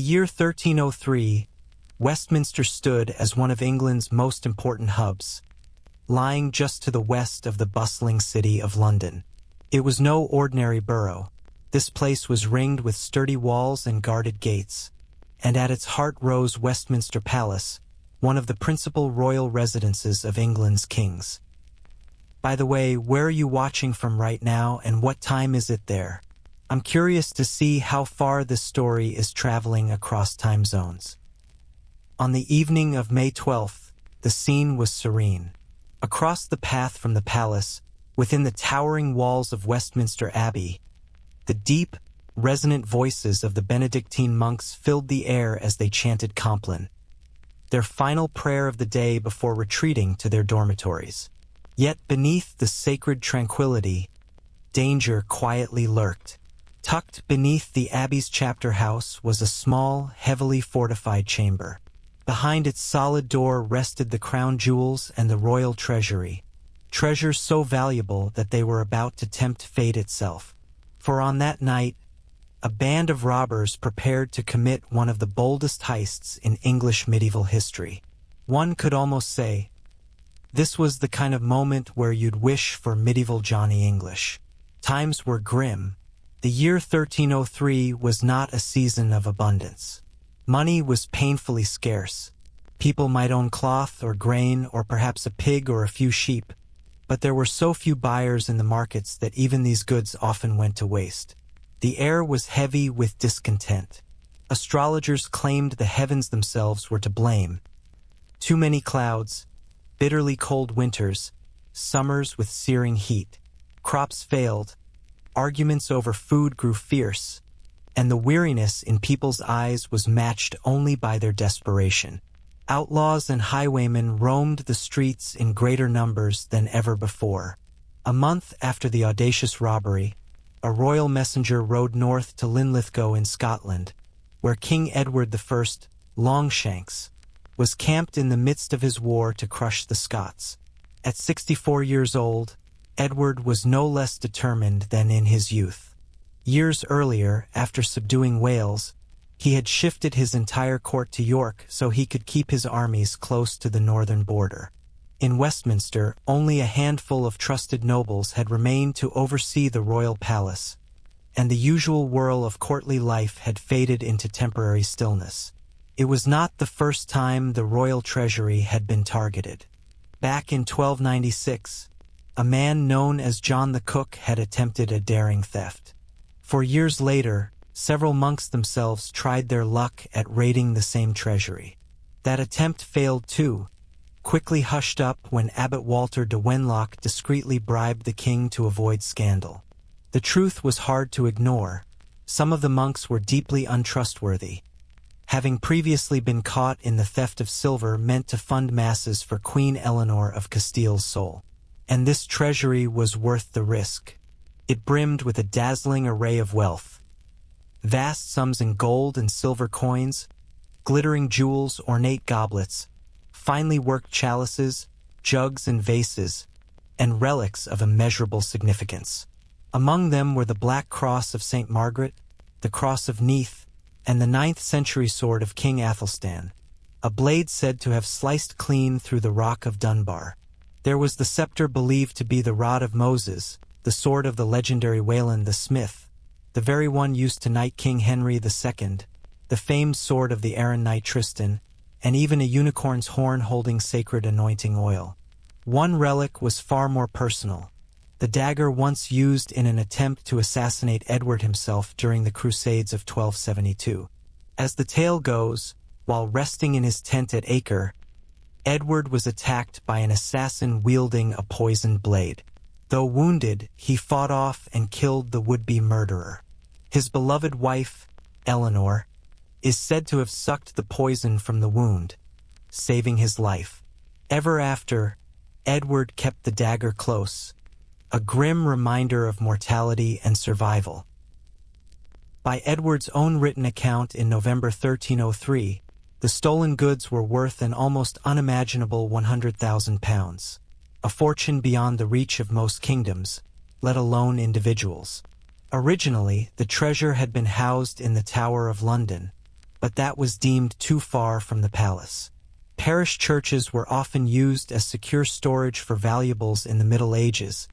year 1303, Westminster stood as one of England's most important hubs, lying just to the west of the bustling city of London. It was no ordinary borough. This place was ringed with sturdy walls and guarded gates, and at its heart rose Westminster Palace, one of the principal royal residences of England's kings. By the way, where are you watching from right now, and what time is it there? I'm curious to see how far this story is traveling across time zones. On the evening of May 12th, the scene was serene. Across the path from the palace, within the towering walls of Westminster Abbey, the deep, resonant voices of the Benedictine monks filled the air as they chanted Compline, their final prayer of the day before retreating to their dormitories. Yet beneath the sacred tranquility, danger quietly lurked. Tucked beneath the abbey's chapter house was a small, heavily fortified chamber. Behind its solid door rested the crown jewels and the royal treasury, treasures so valuable that they were about to tempt fate itself. For on that night, a band of robbers prepared to commit one of the boldest heists in English medieval history. One could almost say, this was the kind of moment where you'd wish for medieval Johnny English. Times were grim. The year 1303 was not a season of abundance. Money was painfully scarce. People might own cloth or grain or perhaps a pig or a few sheep, but there were so few buyers in the markets that even these goods often went to waste. The air was heavy with discontent. Astrologers claimed the heavens themselves were to blame. Too many clouds, bitterly cold winters, summers with searing heat. Crops failed, arguments over food grew fierce, and the weariness in people's eyes was matched only by their desperation. Outlaws and highwaymen roamed the streets in greater numbers than ever before. A month after the audacious robbery, a royal messenger rode north to Linlithgow in Scotland, where King Edward I, Longshanks, was camped in the midst of his war to crush the Scots. At 64 years old, Edward was no less determined than in his youth. Years earlier, after subduing Wales, he had shifted his entire court to York so he could keep his armies close to the northern border. In Westminster, only a handful of trusted nobles had remained to oversee the royal palace, and the usual whirl of courtly life had faded into temporary stillness. It was not the first time the royal treasury had been targeted. Back in 1296, a man known as John the Cook had attempted a daring theft. 4 years later, several monks themselves tried their luck at raiding the same treasury. That attempt failed too, quickly hushed up when Abbot Walter de Wenlock discreetly bribed the king to avoid scandal. The truth was hard to ignore. Some of the monks were deeply untrustworthy. Having previously been caught in the theft of silver meant to fund masses for Queen Eleanor of Castile's soul. And this treasury was worth the risk. It brimmed with a dazzling array of wealth. Vast sums in gold and silver coins, glittering jewels, ornate goblets, finely worked chalices, jugs and vases, and relics of immeasurable significance. Among them were the Black Cross of St. Margaret, the Cross of Neath, and the 9th century sword of King Athelstan, a blade said to have sliced clean through the rock of Dunbar. There was the scepter believed to be the rod of Moses, the sword of the legendary Wayland the Smith, the very one used to knight King Henry II, the famed sword of the Aran knight Tristan, and even a unicorn's horn holding sacred anointing oil. One relic was far more personal, the dagger once used in an attempt to assassinate Edward himself during the Crusades of 1272. As the tale goes, while resting in his tent at Acre, Edward was attacked by an assassin wielding a poisoned blade. Though wounded, he fought off and killed the would-be murderer. His beloved wife, Eleanor, is said to have sucked the poison from the wound, saving his life. Ever after, Edward kept the dagger close, a grim reminder of mortality and survival. By Edward's own written account in November 1303, the stolen goods were worth an almost unimaginable £100,000, a fortune beyond the reach of most kingdoms, let alone individuals. Originally, the treasure had been housed in the Tower of London, but that was deemed too far from the palace. Parish churches were often used as secure storage for valuables in the Middle Ages,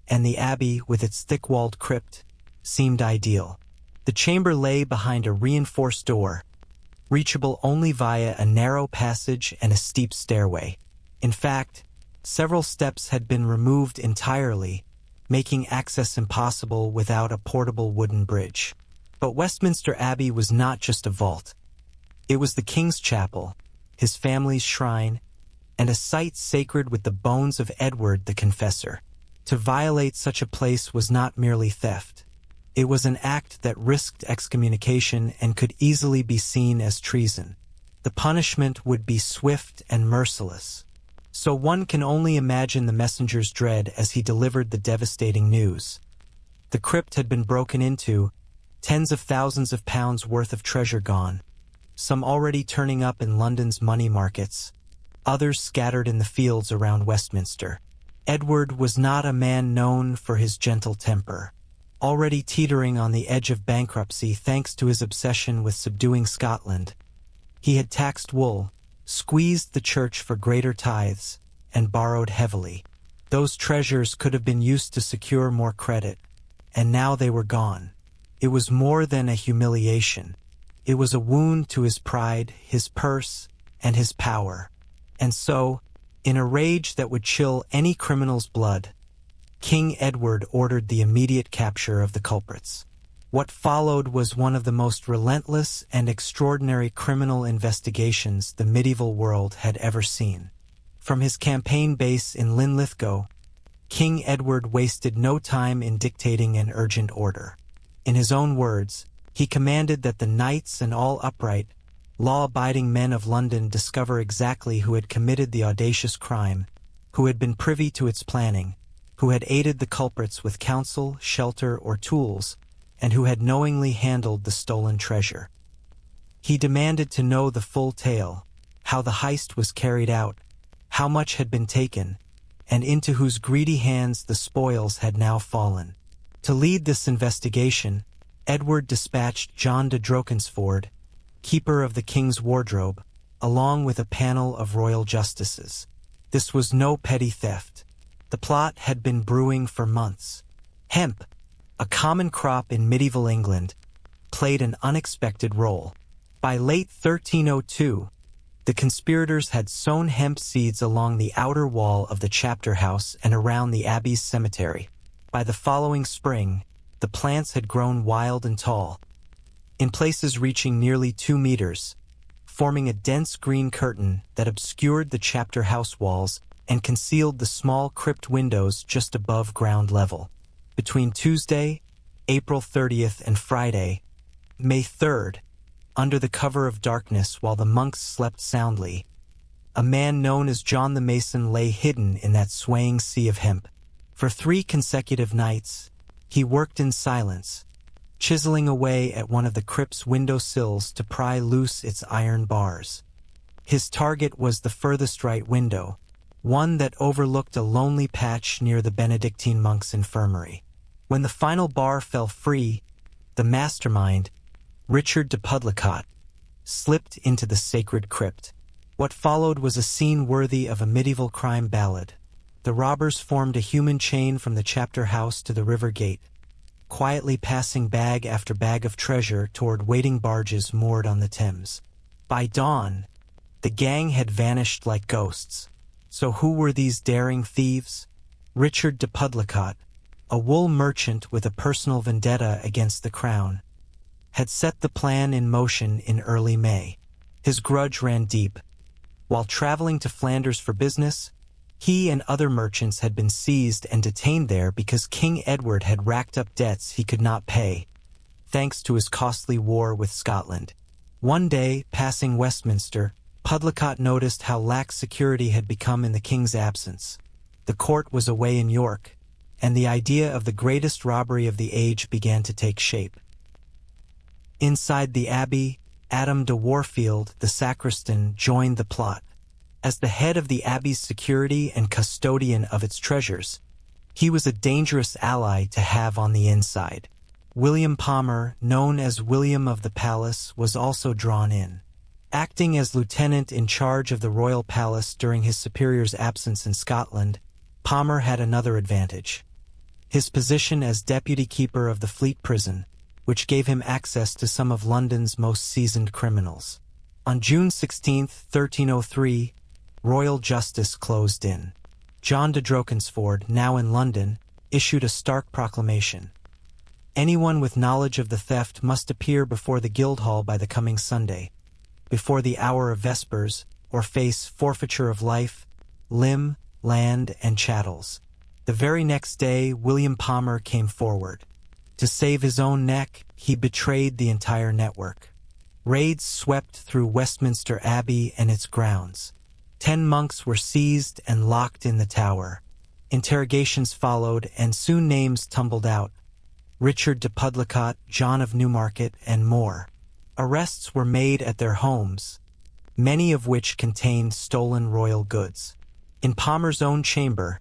and the abbey, with its thick-walled crypt, seemed ideal. The chamber lay behind a reinforced door, reachable only via a narrow passage and a steep stairway. In fact, several steps had been removed entirely, making access impossible without a portable wooden bridge. But Westminster Abbey was not just a vault. It was the king's chapel, his family's shrine, and a site sacred with the bones of Edward the Confessor. To violate such a place was not merely theft. It was an act that risked excommunication and could easily be seen as treason. The punishment would be swift and merciless. So one can only imagine the messenger's dread as he delivered the devastating news. The crypt had been broken into, tens of thousands of pounds worth of treasure gone, some already turning up in London's money markets, others scattered in the fields around Westminster. Edward was not a man known for his gentle temper. Already teetering on the edge of bankruptcy thanks to his obsession with subduing Scotland, he had taxed wool, squeezed the church for greater tithes, and borrowed heavily. Those treasures could have been used to secure more credit, and now they were gone. It was more than a humiliation. It was a wound to his pride, his purse, and his power. And so, in a rage that would chill any criminal's blood, King Edward ordered the immediate capture of the culprits. What followed was one of the most relentless and extraordinary criminal investigations the medieval world had ever seen. From his campaign base in Linlithgow, King Edward wasted no time in dictating an urgent order. In his own words, he commanded that the knights and all upright, law-abiding men of London discover exactly who had committed the audacious crime, who had been privy to its planning, who had aided the culprits with counsel, shelter, or tools, and who had knowingly handled the stolen treasure. He demanded to know the full tale, how the heist was carried out, how much had been taken, and into whose greedy hands the spoils had now fallen. To lead this investigation, Edward dispatched John de Drokensford, keeper of the king's wardrobe, along with a panel of royal justices. This was no petty theft. The plot had been brewing for months. Hemp, a common crop in medieval England, played an unexpected role. By late 1302, the conspirators had sown hemp seeds along the outer wall of the chapter house and around the abbey's cemetery. By the following spring, the plants had grown wild and tall, in places reaching nearly 2 meters, forming a dense green curtain that obscured the chapter house walls and concealed the small crypt windows just above ground level. Between Tuesday, April 30th, and Friday, May 3rd, under the cover of darkness while the monks slept soundly, a man known as John the Mason lay hidden in that swaying sea of hemp. For 3 consecutive nights, he worked in silence, chiseling away at one of the crypt's window sills to pry loose its iron bars. His target was the furthest right window, one that overlooked a lonely patch near the Benedictine monks' infirmary. When the final bar fell free, the mastermind, Richard de Pudlicott, slipped into the sacred crypt. What followed was a scene worthy of a medieval crime ballad. The robbers formed a human chain from the chapter house to the river gate, quietly passing bag after bag of treasure toward waiting barges moored on the Thames. By dawn, the gang had vanished like ghosts. So who were these daring thieves? Richard de Pudlicott, a wool merchant with a personal vendetta against the crown, had set the plan in motion in early May. His grudge ran deep. While traveling to Flanders for business, he and other merchants had been seized and detained there because King Edward had racked up debts he could not pay, thanks to his costly war with Scotland. One day, passing Westminster, Pudlicott noticed how lax security had become in the king's absence. The court was away in York, and the idea of the greatest robbery of the age began to take shape. Inside the abbey, Adam de Warfield, the sacristan, joined the plot. As the head of the abbey's security and custodian of its treasures, he was a dangerous ally to have on the inside. William Palmer, known as William of the Palace, was also drawn in. Acting as lieutenant in charge of the royal palace during his superior's absence in Scotland, Palmer had another advantage: his position as deputy keeper of the Fleet Prison, which gave him access to some of London's most seasoned criminals. On June 16, 1303, royal justice closed in. John de Drokensford, now in London, issued a stark proclamation. Anyone with knowledge of the theft must appear before the Guildhall by the coming Sunday, before the hour of vespers, or face forfeiture of life, limb, land, and chattels. The very next day, William Palmer came forward. To save his own neck, he betrayed the entire network. Raids swept through Westminster Abbey and its grounds. 10 monks were seized and locked in the tower. Interrogations followed, and soon names tumbled out: Richard de Pudlicott, John of Newmarket, and more. Arrests were made at their homes, many of which contained stolen royal goods. In Palmer's own chamber,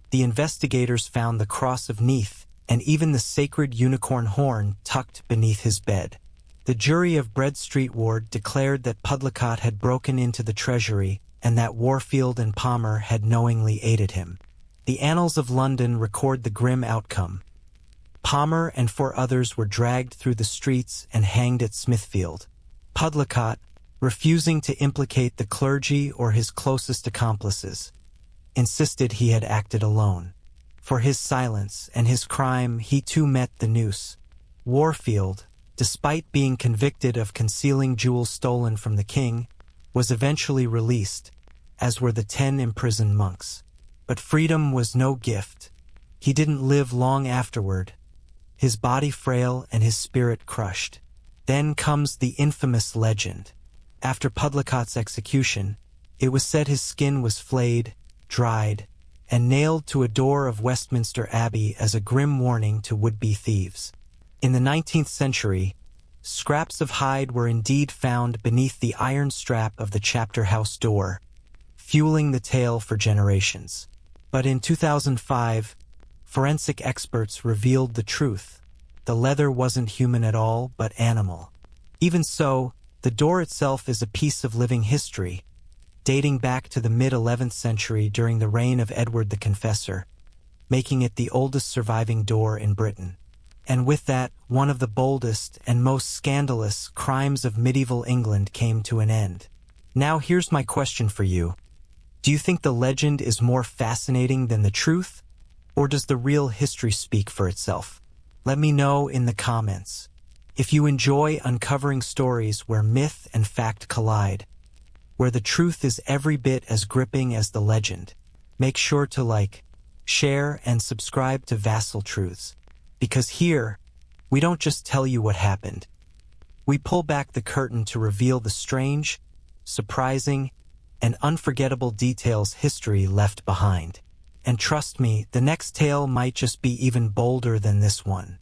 the investigators found the Cross of Neath and even the sacred unicorn horn tucked beneath his bed. The jury of Bread Street Ward declared that Pudlicott had broken into the treasury and that Warfield and Palmer had knowingly aided him. The annals of London record the grim outcome. Palmer and 4 others were dragged through the streets and hanged at Smithfield. Pudlicott, refusing to implicate the clergy or his closest accomplices, insisted he had acted alone. For his silence and his crime, he too met the noose. Warfield, despite being convicted of concealing jewels stolen from the king, was eventually released, as were the 10 imprisoned monks. But freedom was no gift. He didn't live long afterward, his body frail and his spirit crushed. Then comes the infamous legend. After Pudlicott's execution, it was said his skin was flayed, dried, and nailed to a door of Westminster Abbey as a grim warning to would-be thieves. In the 19th century, scraps of hide were indeed found beneath the iron strap of the chapter house door, fueling the tale for generations. But in 2005, forensic experts revealed the truth. The leather wasn't human at all, but animal. Even so, the door itself is a piece of living history, dating back to the mid-11th century during the reign of Edward the Confessor, making it the oldest surviving door in Britain. And with that, one of the boldest and most scandalous crimes of medieval England came to an end. Now here's my question for you. Do you think the legend is more fascinating than the truth? Or does the real history speak for itself? Let me know in the comments. If you enjoy uncovering stories where myth and fact collide, where the truth is every bit as gripping as the legend, make sure to like, share, and subscribe to Vassal Truths. Because here, we don't just tell you what happened. We pull back the curtain to reveal the strange, surprising, and unforgettable details history left behind. And trust me, the next tale might just be even bolder than this one.